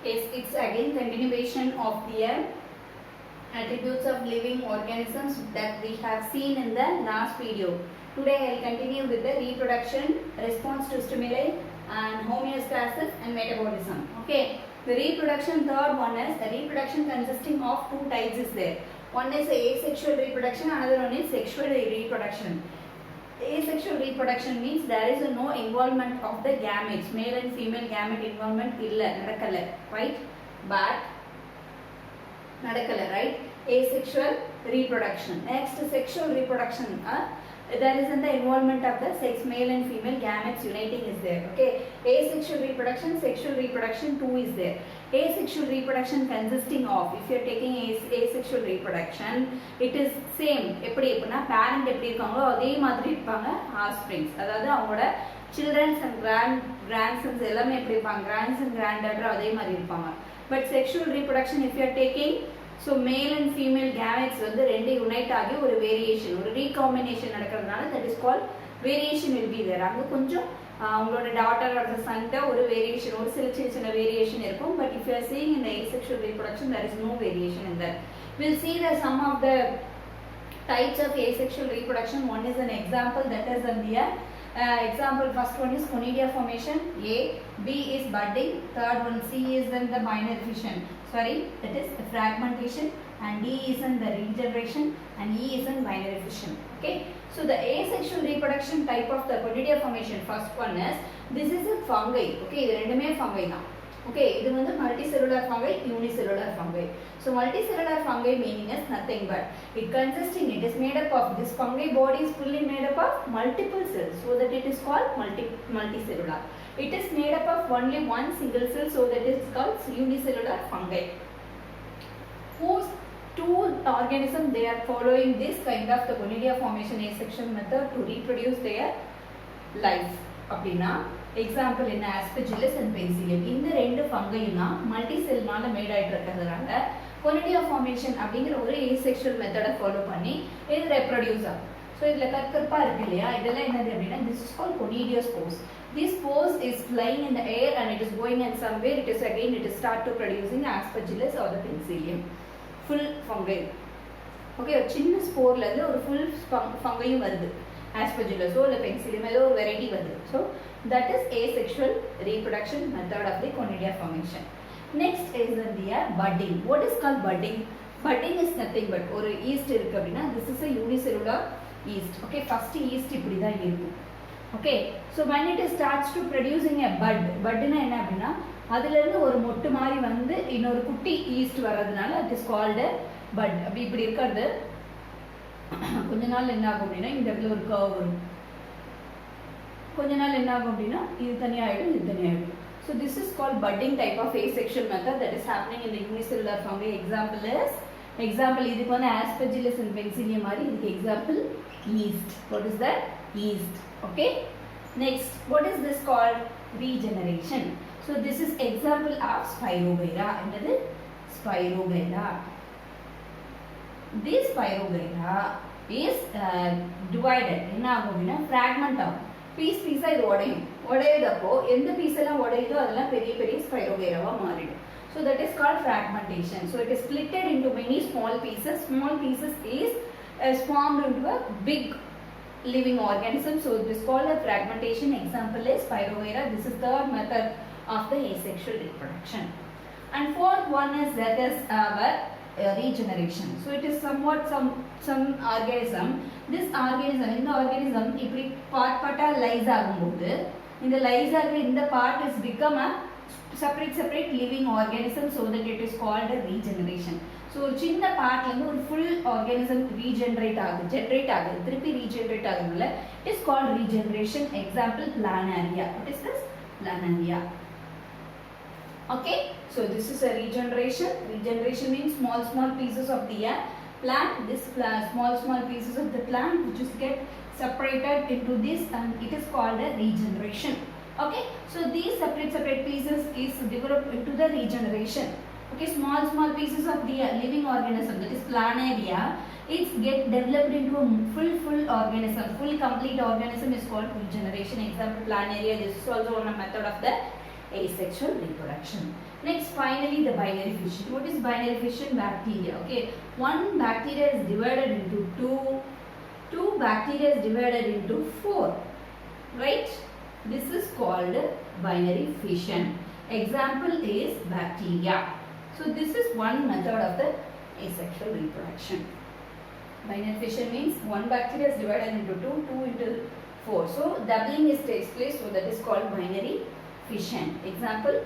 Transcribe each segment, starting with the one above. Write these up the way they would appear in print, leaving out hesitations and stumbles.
It's again continuation of the attributes of living organisms that we have seen in the last video. Today I will continue with the reproduction, response to stimuli and homeostasis and metabolism. Okay, the reproduction, third one is the reproduction consisting of two types is there. One is asexual reproduction, another one is sexual reproduction. Asexual reproduction means there is no involvement of the gametes, male and female gamete involvement illa nadakala, right? But nadakala, right? Asexual reproduction. Next, sexual reproduction. There is the involvement of the sex, male and female gametes uniting is there. Okay, asexual reproduction, sexual reproduction two is there. Asexual reproduction consisting of, if you are taking asexual reproduction, it is same. எப்படி எப்படினா parent எப்படி இருக்காங்களோ அதே மாதிரி இருப்பாங்க offsprings. அதாவது அவங்களோட children and grandsons எல்லாமே எப்படி இருப்பாங்க, grandson granddaughter அதே மாதிரி இருப்பாங்க. But sexual reproduction, if you are taking, so male and female gametes வந்து ரெண்டு யூனைட் ஆகி ஒரு வேரியேஷன், ஒரு ரீகாம்பினேஷன் நடக்கிறதுனால that is called variation will be there. அங்க கொஞ்சம் உங்களோட டாட்டர் ஆர் சன்ட்ட ஒரு வேரியேஷன், ஒரு சில சின்ன வேரியேஷன் இருக்கும். But if you are seeing in the asexual reproduction there is no variation in that. We'll see the some of the types of asexual reproduction. One is an example, that is in the example. First one is conidia formation. A, B is budding. Third one, C is in the binary fission. Sorry, that is the fragmentation, and D is in the regeneration, and E is in binary fission. Okay, so the asexual reproduction type of the conidia formation, first one is, this is a fungi. Okay, இது ரெண்டுமே fungi தான். Okay, இது வந்து multicellular fungi, unicellular fungi. So multicellular fungi meaning is nothing but it consisting, it is made up of, this fungi body is fully made up of multiple cells, so that it is called multicellular. It is made up of only one single cell, so that it is called unicellular fungi. Whose two organisms they are following this kind of the conidia formation asexual method to reproduce their life. அப்படினா example என்ன, aspergillus and penicillium. இந்த ரெண்டு ஃபங்கைனா multi செல்னால mat ஆயிட்டு இருக்கிறதுனால conidia formation அப்படிங்கிற ஒரு asexual மெத்தடை follow பண்ணி இது ரெப்ரொடியூஸ் ஆகும். ஸோ இதில் கற்கற்பா இருக்கு இல்லையா, இதெல்லாம் என்னது அப்படின்னா this is called conidia spores. This spores is flying in the air and it is going and somewhere it is again it is start to producing aspergillus or the penicillium. Full fungi. Okay, ஒரு சின்ன ஸ்போர்ல இருந்து ஒரு full ஃபங்கையும் வருது, aspergillus or the penicillium ஏதோ ஒரு variety வருது. So that is asexual reproduction method of the conidia formation. Next is the budding. What is called budding? Budding is nothing but ஒரு yeast இருக்கு அப்படின்னா this is a unicellular yeast. Okay, first yeast இப்படி தான் இருக்கும். Okay, so when it starts to producing a bud, budனா என்ன அப்படின்னா அதுல இருந்து ஒரு மொட்டு மாதிரி வந்து இன்னொரு குட்டி ஈஸ்ட் வர்றதுனால it is called a bud. அப்படி இப்படி இருக்கிறது கொஞ்ச நாள் என்ன ஆகும் அப்படின்னா இந்த இடத்துல ஒரு கர்வ் வரும், கொஞ்ச நாள் என்ன ஆகும் அப்படின்னா இது தனியாயிடும், இது தனியாயிடும். So this is called budding type of asexual method that is happening in the unicellular fungi. Example இதுக்கு வந்து aspergillus and penicillium மாதிரி, இதுக்கு example yeast. What is that? Yeast. Okay, next, what is this called? Regeneration. So this is example of Spirogyra. என்னது? Spirogyra. This Spirogyra is divided. என்ன ஆகும் அப்படின்னா fragment ஆகும், piece பீஸா இது உடையும். உடையதப்போ எந்த பீஸ் எல்லாம் உடையுதோ அதெல்லாம் பெரிய பெரிய ஸ்பைரோகைராவா மாறிடும். So that is called fragmentation. So it is splitted into many small pieces. Small pieces is formed into a big living organism. So this is called a fragmentation. Example is Spirogyra. This is third method of the asexual reproduction. And fourth one is that is our regeneration. So it is somewhat some organism. This organism, in the organism இப்படி part lies ஆகும்போது இந்த lies ஆகிற இந்த part is become a separate living organism, so that it is called a regeneration. So ஒரு சின்ன பார்ட்ல இருந்து ஒரு full organism regenerate ஆகுது, திருப்பி regenerate ஆகுதுல it is called regeneration. Example planaria. What is this? Planaria. Okay, so this is a regeneration. Regeneration means small pieces of the plant. This small pieces of the plant which is get separated into this, and it is called a regeneration. Okay, so these separate pieces is developed into the regeneration. Okay, small pieces of the living organism, that is planaria, it get developed into a full organism. Full complete organism is called regeneration. Example planaria. This is also one method of the asexual reproduction. Next, finally, the binary fission. What is binary fission? Bacteria. Okay, one bacteria is divided into two bacteria is divided into 4. Right? This is called binary fission. Example is bacteria. So this is one method of the asexual reproduction. Binary fission means one bacteria is divided into 2 into 4. So doubling takes place, so that is called binary fission. Example,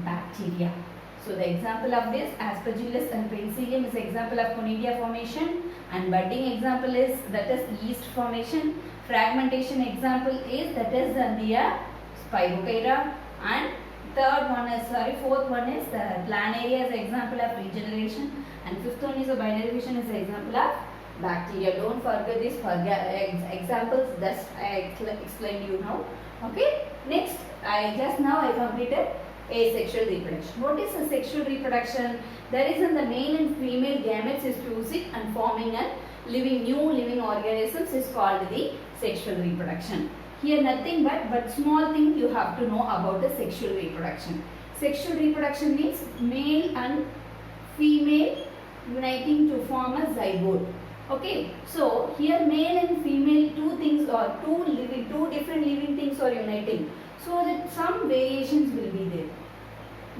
bacteria. So the example of this, Aspergillus and Penicillium is example of conidia formation, and budding example is, that is yeast formation. Fragmentation example is, that is the Spirochaeta, and fourth one is the planaria as example of regeneration, and fifth one is a binary fission is example of bacteria. Don't forget these examples that I explained you now. Okay. Next, I completed asexual reproduction. What is a sexual reproduction? There is in the male and female gametes is fusing and forming a new living organisms is called the sexual reproduction. Here nothing but small thing you have to know about the sexual reproduction. Sexual reproduction means male and female uniting to form a zygote. Okay, so here male and female two different living things are uniting. So that some variations will be there.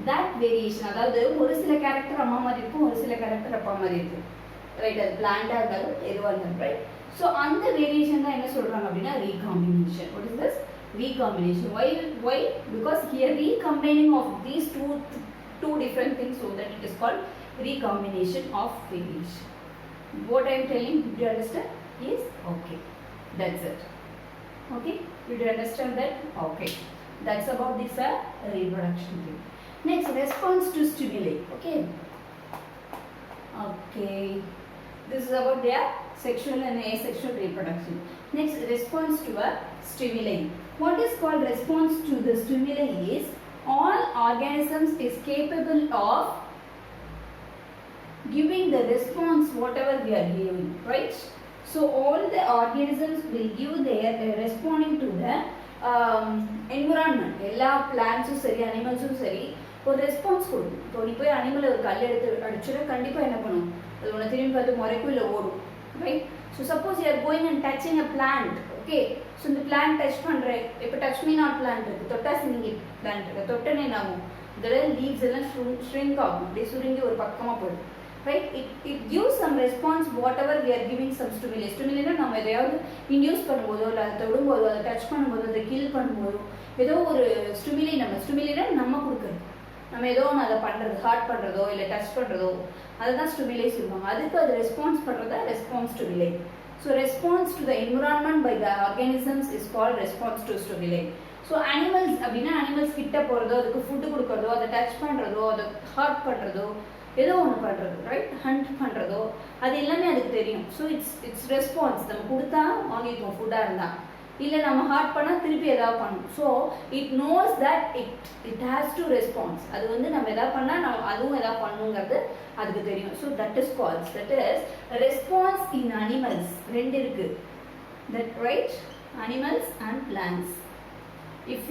That variation, அதாவது ஒரு சில character அம்மா மாதிரி இருக்கும், ஒரு சில character அப்பா மாதிரி இருக்கும். Right, அது plant இருந்தாலும் எதுவா இருந்தாலும், right? So அந்த variation தான் என்ன சொல்றாங்க அப்படினா recombination. What is this? Recombination. Why? Because here recombining of these two different things, so that it is called recombination of variation. What I am telling, did you understand? Yes? Okay. That's it. Okay? Did you understand that? Okay. That's about this reproduction thing. Next, response to stimuli. Okay. Okay. This is about their sexual and asexual reproduction. Next, response to a stimuli. What is called response to the stimuli is all organisms is capable of giving the response whatever we are giving, right? So all the organisms will give their responding to the environment. எல்லா பிளான்ட்ஸும் சரி அனிமல்ஸும் சரி ஒரு response கொடுக்கும். இப்போ நீ போய் animal ஒரு கல் எடுத்து அடிச்சுன்னா கண்டிப்பாக என்ன பண்ணும், அது உன்னை திரும்பி பார்த்து முறைக்கும் இல்லை ஓடும், right? So suppose you are going and touching a plant, okay, so இந்த பிளான்ட் டச் பண்ணுறேன், இப்போ டச் மீ நாட் பிளான்ட் இருக்குது, தொட்டா சிங்கிங் பிளான்ட் இருக்குது, தொட்டனே என்ன ஆகும், இதெல்லாம் லீவ்ஸ் எல்லாம் ஷ்ரிங்க் ஆகும், அப்படியே சுருங்கி ஒரு பக்கமாக போயிடும், right? It gives some response whatever we are giving some stimuli. Stimuli நம்ம எதையாவது இன்டியூஸ் பண்ணும்போதோ இல்லை அதை தொடும்போதோ அதை டச் பண்ணும்போதோ அதை கில் பண்ணும்போதோ ஏதோ ஒரு ஸ்டிமுலினா நம்ம கொடுக்குறது, நம்ம ஏதோ ஒன்று அதை பண்ணுறது, ஹார்ட் பண்ணுறதோ இல்லை டச் பண்ணுறதோ அதுதான் ஸ்டிமுலை சொல்லுவாங்க. அதுக்கு அது ரெஸ்பான்ஸ் பண்ணுறதா response stimuli. So response to the environment by the organisms is called response to stimuli. So animals அப்படின்னா அனிமல்ஸ் கிட்ட போகிறதோ, அதுக்கு ஃபுட்டு கொடுக்குறதோ, அதை டச் பண்ணுறதோ, அதை ஹார்ட் பண்ணுறதோ, ஏதோ ஒன்று பண்ணுறது, ரைட்? ஹண்ட் பண்ணுறதோ, அது எல்லாமே அதுக்கு தெரியும். So it's response. நம்ம கொடுத்தா வாங்கிக்குவோம் ஃபுட்டாக இருந்தால், இல்லை நம்ம ஹார்ட் பண்ணால் திருப்பி எதாவது பண்ணணும். So it knows that it has to response. அது வந்து நம்ம எதாவது பண்ணால் நம்ம அதுவும் எதாவது பண்ணுங்கிறது அதுக்கு தெரியும். So that is calls, that is response in animals. ரெண்டு இருக்குது, that right? Animals and plants. If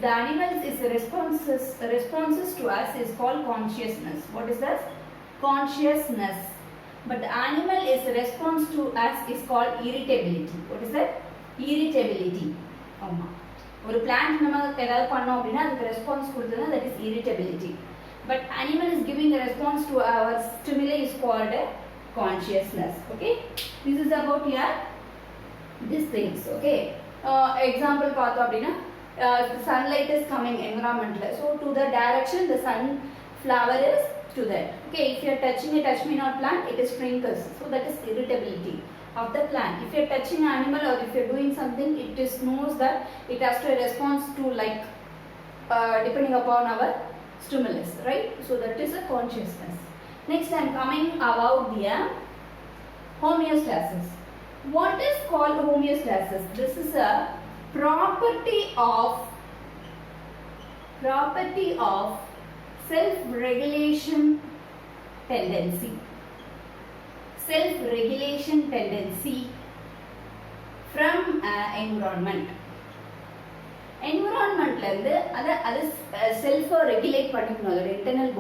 the animals is responses to us is called consciousness. What is that? Consciousness. But the animal is response to us is called irritability. What is that? Irritability. ஆமா, ஒரு plant நம்ம ஏதாவது பண்ணோம் அப்படின்னா அதுக்கு response கொடுத்ததுன்னா that is irritability. But animal is giving a response to our stimuli is called consciousness. Okay, this is about here these things. Okay, example பார்த்தோம் அப்படின்னா the sunlight is coming environment, so to the direction the sunflower is to that. Okay, if you are touching a touch me not plant, it is sprinkles, so that is irritability of the plant. If you are touching an animal or if you are doing something, it is knows that it has to response to like depending upon our stimulus, right? So that is a consciousness. Next I am coming about the homeostasis. What is called homeostasis? This is a property of self-regulation tendency. Self-regulation tendency from environment. என்விரான்மெண்ட்ல இருந்து அதை செல்ஃபை regulate பண்ணிக்கணும். அதோட internal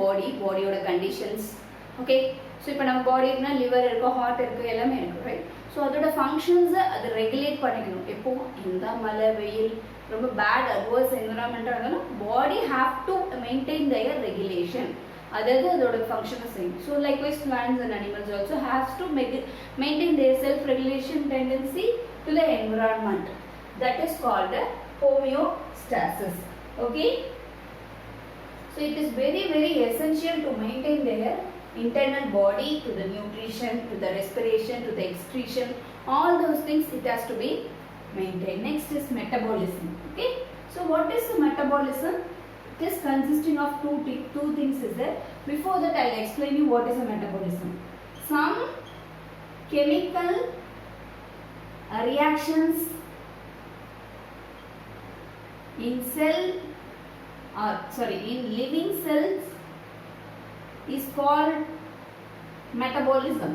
பாடியோட conditions. Okay, so இப்போ நம்ம பாடி இருக்குன்னா liver இருக்கும், heart இருக்குது, எல்லாமே இருக்குது, ரைட்? ஸோ அதோட ஃபங்க்ஷன்ஸை அதை ரெகுலேட் பண்ணிக்கணும். எப்போ எந்த மழை வெயில் ரொம்ப பேட் அட்வர்ஸ் என்விரான்மெண்ட்டாக இருந்தாலும் body have to maintain their regulation. அதாவது அதோட ஃபங்க்ஷனை செய்யும். So likewise plants and animals also haves to maintain their self-regulation tendency to the environment. That is called the homeostasis. Okay? So it is very, very essential to maintain their internal body, to the nutrition, to the respiration, to the excretion. All those things it has to be maintained. Next is metabolism. Okay? So what is the metabolism? It is consisting of two things is there. Before that I will explain you what is a metabolism. Some chemical reactions in living cells is called metabolism.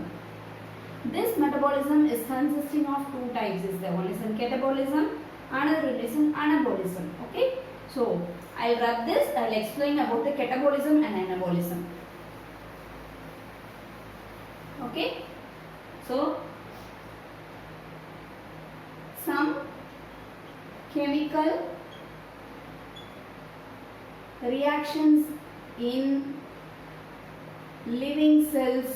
This metabolism is consisting of two types is there. One is catabolism, another is anabolism. Okay, so I'll rub this. I'll explain about the catabolism and anabolism. Okay, so some chemical reactions in living cells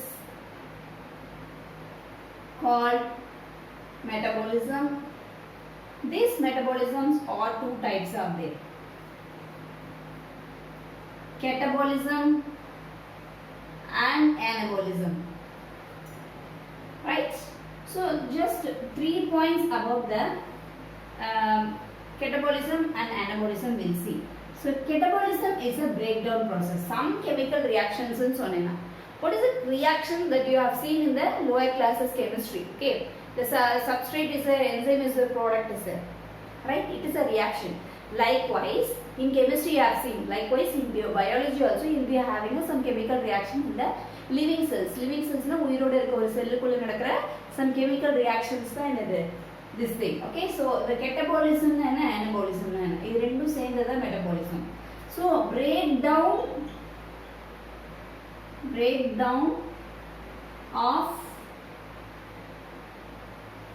called metabolism. These metabolisms are two types of there. Catabolism and anabolism. Right? So just 3 points about the catabolism and anabolism we'll see. So catabolism is a breakdown process. Some chemical reactions in sonena. What is the reaction that you have seen in the lower classes chemistry? Okay, the substrate is there, enzyme is there, product is there, right? It is a reaction. Likewise, in chemistry you have seen. Likewise, in biology also you will be having some chemical reaction in the living cells. Living cells na uyiroda irukka oru cell kulla nadakra some chemical reactions da enadhu this thing. Okay, so the catabolism and anabolism idu rendu sendadha metabolism. So breakdown of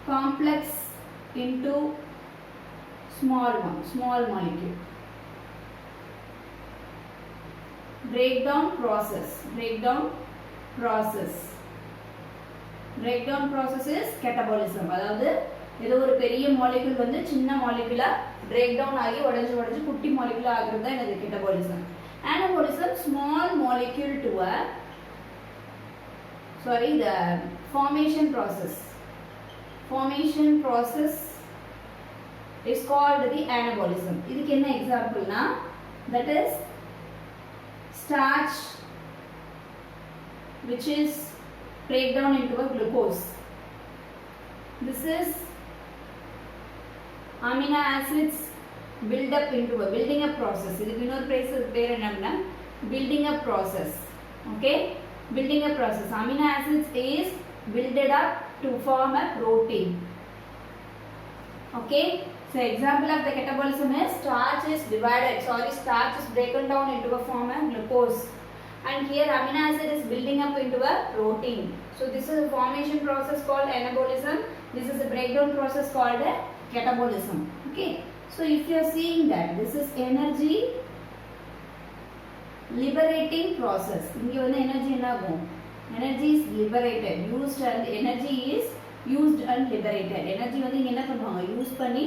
complex into small molecule. Breakdown process is catabolism. அதாவது ஏதோ ஒரு பெரிய molecule வந்து சின்ன மாலிக்யூலா break down ஆகி உடைஞ்சு குட்டி மாலிக்யூலா ஆகுறது தான் இது catabolism. Anabolism, small molecule to the formation process is called the anabolism. இதுக்கு என்ன எக்ஸாம்பிள்னா, that is starch which is break down into a glucose. This is amino acids build up into a building up process. இதுக்கு இன்னொரு பேர் என்னன்னா building up process. Okay, building up process. Amino acids is builded up to form a protein. Okay, so example of the catabolism is starch is broken down into a form of glucose, and here amino acid is building up into a protein. So this is a formation process called anabolism. This is a breakdown process called a catabolism. Okay, so if you are seeing that this is energy liberating process. இங்க வந்து energy என்ன ஆகும்? Energy is liberated, energy is used and liberated. Energy வந்து இங்க என்ன பண்ணுவாங்க? Use பண்ணி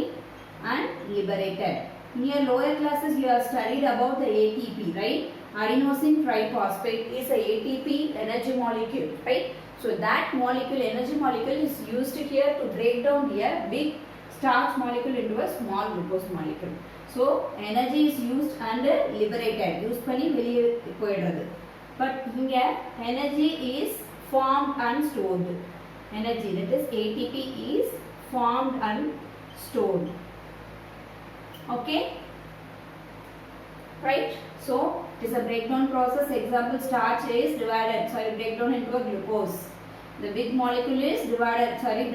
and liberated. In your lower classes you have studied about the ATP, right? Adenosine triphosphate is a ATP energy molecule, right? So that energy molecule is used here to break down the big starch molecule into a small glucose molecule. So energy is used and liberated. Use பண்ணி வெளியே போயிடுறது. But here energy is formed and stored. Energy, that is ATP, is formed and stored. Okay, right? So it is a breakdown process. Example, starch is breakdown into a glucose. The big molecule is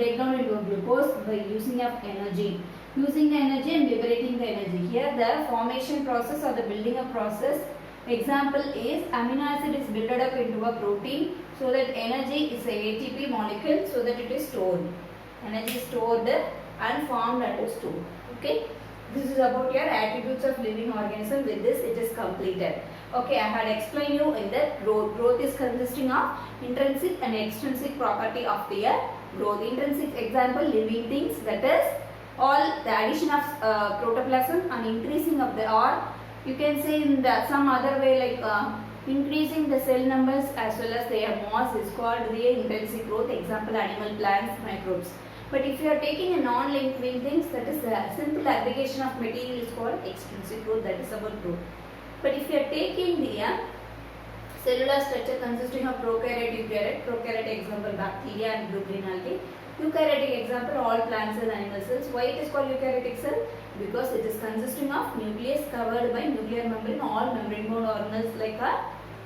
breakdown into a glucose by using of energy. using the energy and liberating the energy. Here the formation process or the building up process. Example is amino acid is built up into a protein, so that energy is a ATP molecule, so that it is stored. Energy is stored and formed and stored. Okay. This is about your attributes of living organism. With this it is completed. Okay, I had explained you in the growth. Growth is consisting of intrinsic and extrinsic property of the growth. Intrinsic example, living things, that is all the addition of protoplasm and increasing of the, or you can say in the some other way like increasing the cell numbers as well as their mass is called the intrinsic growth. Example, animal, plants, microbes. But if you are taking a non-living things, that is the simple aggregation of material is called extrinsic growth, that is about growth. But if you are taking the cellular structure consisting of prokaryote, eukaryote, prokaryote example bacteria and blue green algae, eukaryotic example all plants and animal cells. Why it is called eukaryotic cell? Because it is consisting of nucleus covered by nuclear membrane, all membrane bound organelles like a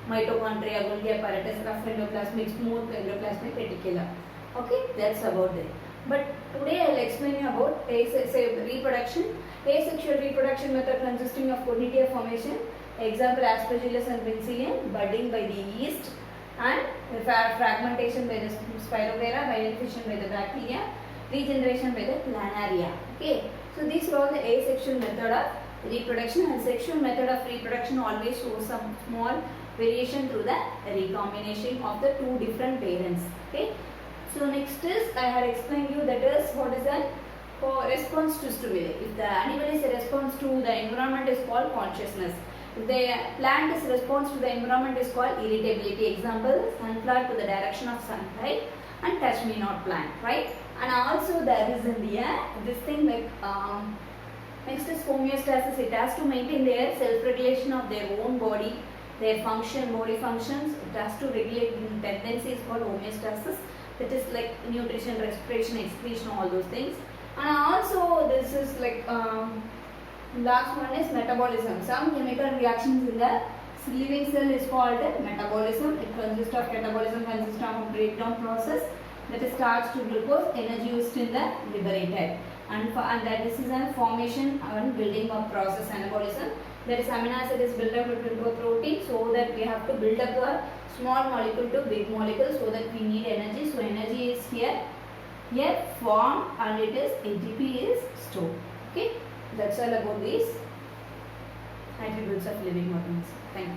mitochondria, Golgi apparatus, rough endoplasmic, smooth endoplasmic reticulum. Okay, that's about it. But today I will explain you about reproduction. Asexual reproduction method consisting of conidia formation. Example, Aspergillus and Penicillium, budding by the yeast, and fragmentation by the Spirogyra, viral fission by the bacteria, regeneration by the planaria. Okay, so these are all the asexual method of reproduction, and sexual method of reproduction always shows some small variation through the recombination of the two different parents. Okay. So next is, I had explained you, that is what is a response to stimuli. If the animal is a response to the environment is called consciousness. If the plant is a response to the environment is called irritability. Example, sunflower to the direction of sunlight and touch me not plant, right? And also there is in the this thing like next is homeostasis. It has to maintain their self-regulation of their own body, their function, body functions. It has to regulate tendencies called homeostasis. That is like nutrition, respiration, excretion, all those things. And also this is like last one is metabolism. Some chemical reactions in the living cell is called metabolism. It consists of catabolism, consists of a breakdown process, that is starch to glucose, energy used in the liberated. And that this is a formation and building of process, anabolism. That is amino acid is built up into a protein, so that we have to build up a small molecule to big molecule, so that we need energy. So energy is here formed, and it is ATP is stored. Okay, that's all about these attributes of living organisms. Thank you.